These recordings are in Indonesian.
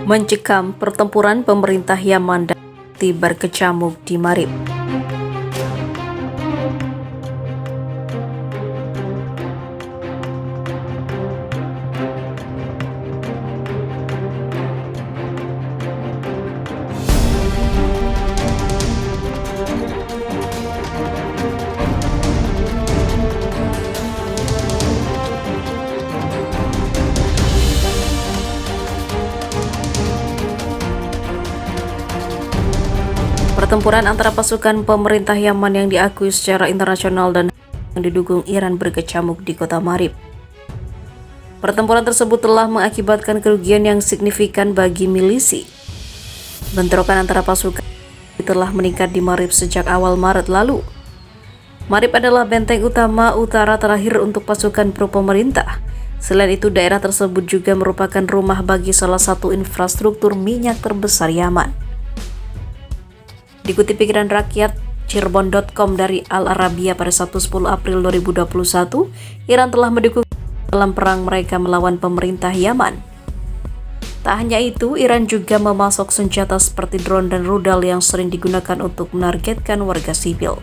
mencekam pertempuran pemerintah Yaman dan Houthi berkecamuk di Marib. Pertempuran antara pasukan pemerintah Yaman yang diakui secara internasional dan yang didukung Iran berkecamuk di kota Marib. Pertempuran tersebut telah mengakibatkan kerugian yang signifikan bagi milisi. Bentrokan antara pasukan telah meningkat di Marib sejak awal Maret lalu. Marib adalah benteng utama utara terakhir untuk pasukan pro-pemerintah. Selain itu, daerah tersebut juga merupakan rumah bagi salah satu infrastruktur minyak terbesar Yaman. Dikutip pikiran rakyat Cirebon.com dari Al Arabiya pada Sabtu 10 April 2021, Iran telah mendukung dalam perang mereka melawan pemerintah Yaman. Tak hanya itu, Iran juga memasok senjata seperti drone dan rudal yang sering digunakan untuk menargetkan warga sipil.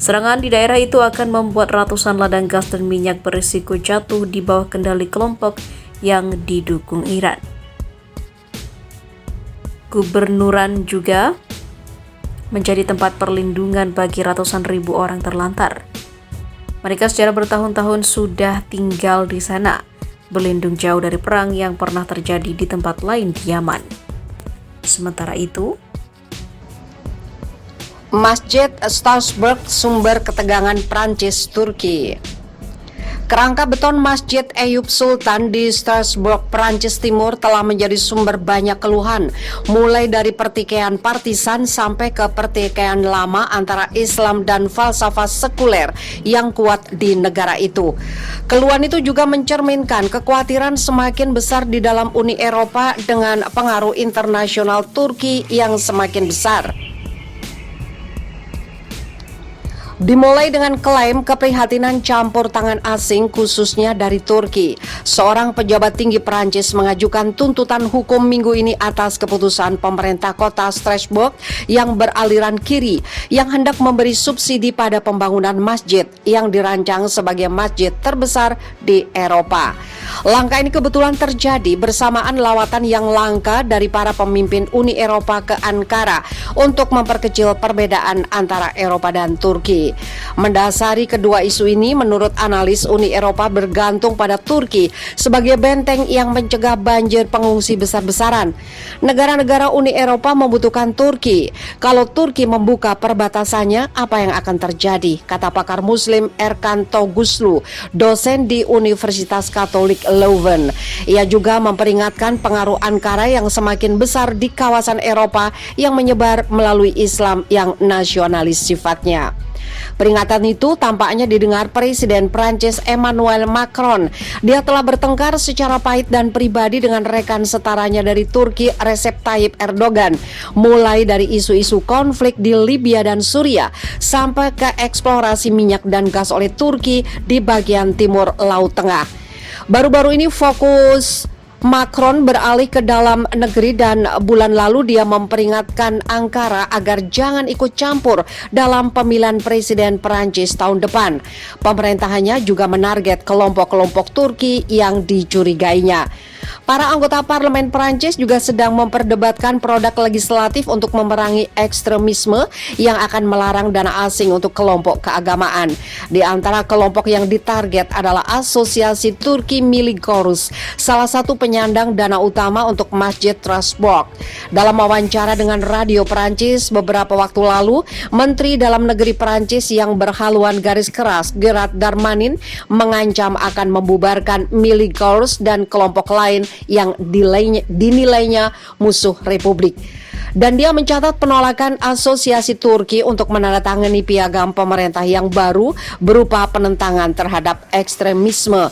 Serangan di daerah itu akan membuat ratusan ladang gas dan minyak berisiko jatuh di bawah kendali kelompok yang didukung Iran. Gubernuran juga menjadi tempat perlindungan bagi ratusan ribu orang terlantar. Mereka secara bertahun-tahun sudah tinggal di sana, berlindung jauh dari perang yang pernah terjadi di tempat lain di Yaman. Sementara itu, Masjid Strasbourg sumber ketegangan Prancis-Turki. Kerangka beton Masjid Eyüp Sultan di Strasbourg, Prancis Timur telah menjadi sumber banyak keluhan, mulai dari pertikaian partisan sampai ke pertikaian lama antara Islam dan falsafah sekuler yang kuat di negara itu. Keluhan itu juga mencerminkan kekhawatiran semakin besar di dalam Uni Eropa dengan pengaruh internasional Turki yang semakin besar. Dimulai dengan klaim keprihatinan campur tangan asing khususnya dari Turki. Seorang pejabat tinggi Perancis mengajukan tuntutan hukum minggu ini atas keputusan pemerintah kota Strasbourg yang beraliran kiri yang hendak memberi subsidi pada pembangunan masjid yang dirancang sebagai masjid terbesar di Eropa. Langkah ini kebetulan terjadi bersamaan lawatan yang langka dari para pemimpin Uni Eropa ke Ankara untuk memperkecil perbedaan antara Eropa dan Turki. Mendasari kedua isu ini, menurut analis Uni Eropa bergantung pada Turki sebagai benteng yang mencegah banjir pengungsi besar-besaran. Negara-negara Uni Eropa membutuhkan Turki. Kalau Turki membuka perbatasannya, apa yang akan terjadi? Kata pakar Muslim Erkan Toguslu, dosen di Universitas Katolik Leuven. Ia juga memperingatkan pengaruh Ankara yang semakin besar di kawasan Eropa yang menyebar melalui Islam yang nasionalis sifatnya. Peringatan itu tampaknya didengar Presiden Prancis Emmanuel Macron. Dia telah bertengkar secara pahit dan pribadi dengan rekan setaranya dari Turki, Recep Tayyip Erdogan, mulai dari isu-isu konflik di Libya dan Suriah sampai ke eksplorasi minyak dan gas oleh Turki di bagian timur Laut Tengah. Baru-baru ini fokus Macron beralih ke dalam negeri dan bulan lalu dia memperingatkan Ankara agar jangan ikut campur dalam pemilihan presiden Perancis tahun depan. Pemerintahannya juga menarget kelompok-kelompok Turki yang dicurigainya. Para anggota parlemen Perancis juga sedang memperdebatkan produk legislatif untuk memerangi ekstremisme yang akan melarang dana asing untuk kelompok keagamaan. Di antara kelompok yang ditarget adalah Asosiasi Turki Miligorus, salah satu penyandang dana utama untuk Masjid Strasbourg. Dalam wawancara dengan radio Perancis beberapa waktu lalu, Menteri Dalam Negeri Perancis yang berhaluan garis keras Gerard Darmanin mengancam akan membubarkan Miligorus dan kelompok lain yang dinilainya musuh Republik. Dan dia mencatat penolakan Asosiasi Turki untuk menandatangani piagam pemerintah yang baru berupa penentangan terhadap ekstremisme.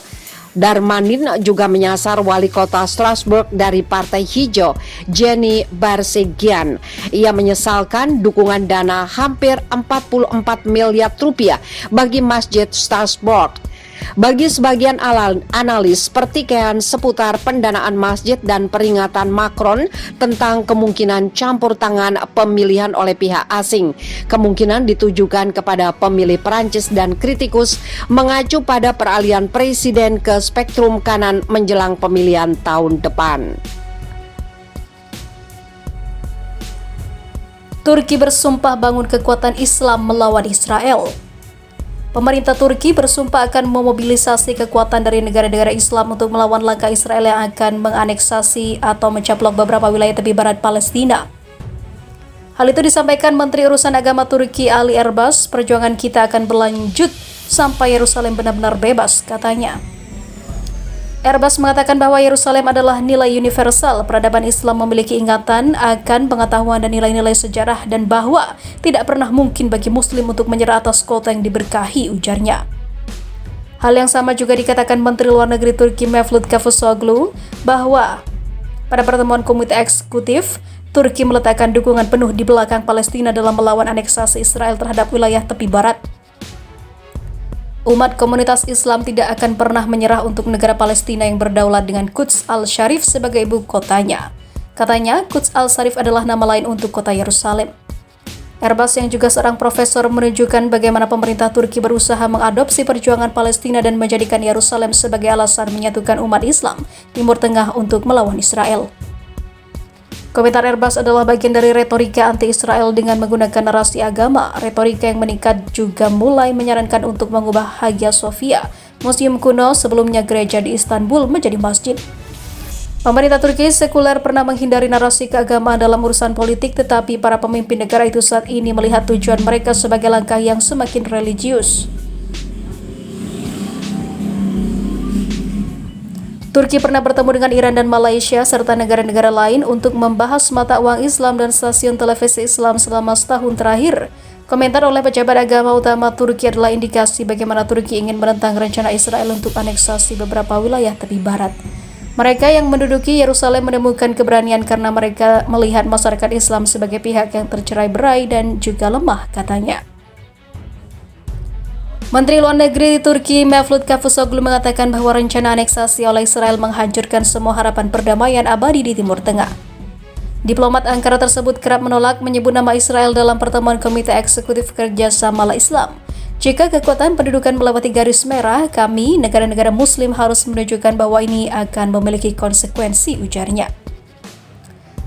Darmanin juga menyasar wali kota Strasbourg dari Partai Hijau, Jenny Barsegian. Ia menyesalkan dukungan dana hampir 44 miliar rupiah bagi Masjid Strasbourg. Bagi sebagian analis, pertikaian seputar pendanaan masjid dan peringatan Macron tentang kemungkinan campur tangan pemilihan oleh pihak asing kemungkinan ditujukan kepada pemilih Perancis dan kritikus mengacu pada peralihan presiden ke spektrum kanan menjelang pemilihan tahun depan. Turki bersumpah bangun kekuatan Islam melawan Israel. Pemerintah Turki bersumpah akan memobilisasi kekuatan dari negara-negara Islam untuk melawan langkah Israel yang akan menganeksasi atau mencaplok beberapa wilayah tepi barat Palestina. Hal itu disampaikan Menteri Urusan Agama Turki Ali Erbas. Perjuangan kita akan berlanjut sampai Yerusalem benar-benar bebas, katanya. Erbas mengatakan bahwa Yerusalem adalah nilai universal. Peradaban Islam memiliki ingatan akan pengetahuan dan nilai-nilai sejarah dan bahwa tidak pernah mungkin bagi Muslim untuk menyerah atas kota yang diberkahi, ujarnya. Hal yang sama juga dikatakan Menteri Luar Negeri Turki Mevlut Cavusoglu bahwa pada pertemuan Komite Eksekutif, Turki meletakkan dukungan penuh di belakang Palestina dalam melawan aneksasi Israel terhadap wilayah tepi barat. Umat komunitas Islam tidak akan pernah menyerah untuk negara Palestina yang berdaulat dengan Quds al-Sharif sebagai ibu kotanya. Katanya, Quds al-Sharif adalah nama lain untuk kota Yerusalem. Erbas yang juga seorang profesor menunjukkan bagaimana pemerintah Turki berusaha mengadopsi perjuangan Palestina dan menjadikan Yerusalem sebagai alasan menyatukan umat Islam Timur Tengah untuk melawan Israel. Komentar Erbas adalah bagian dari retorika anti-Israel dengan menggunakan narasi agama. Retorika yang meningkat juga mulai menyarankan untuk mengubah Hagia Sophia, museum kuno sebelumnya gereja di Istanbul, menjadi masjid. Pemerintah Turki sekuler pernah menghindari narasi keagamaan dalam urusan politik, tetapi para pemimpin negara itu saat ini melihat tujuan mereka sebagai langkah yang semakin religius. Turki pernah bertemu dengan Iran dan Malaysia serta negara-negara lain untuk membahas mata uang Islam dan stasiun televisi Islam selama setahun terakhir. Komentar oleh pejabat agama utama Turki adalah indikasi bagaimana Turki ingin menentang rencana Israel untuk aneksasi beberapa wilayah tepi barat. Mereka yang menduduki Yerusalem menemukan keberanian karena mereka melihat masyarakat Islam sebagai pihak yang tercerai-berai dan juga lemah, katanya. Menteri Luar Negeri Turki Mevlut Cavusoglu mengatakan bahwa rencana aneksasi oleh Israel menghancurkan semua harapan perdamaian abadi di Timur Tengah. Diplomat Ankara tersebut kerap menolak menyebut nama Israel dalam pertemuan Komite Eksekutif Kerjasama Islam. Jika kekuatan pendudukan melewati garis merah, kami, negara-negara Muslim harus menunjukkan bahwa ini akan memiliki konsekuensi, ujarnya.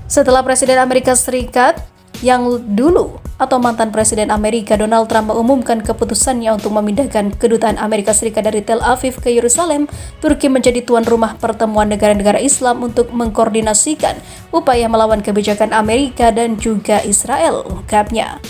Setelah Presiden Amerika Serikat yang dulu atau mantan Presiden Amerika Donald Trump mengumumkan keputusannya untuk memindahkan kedutaan Amerika Serikat dari Tel Aviv ke Yerusalem, Turki menjadi tuan rumah pertemuan negara-negara Islam untuk mengkoordinasikan upaya melawan kebijakan Amerika dan juga Israel, ungkapnya.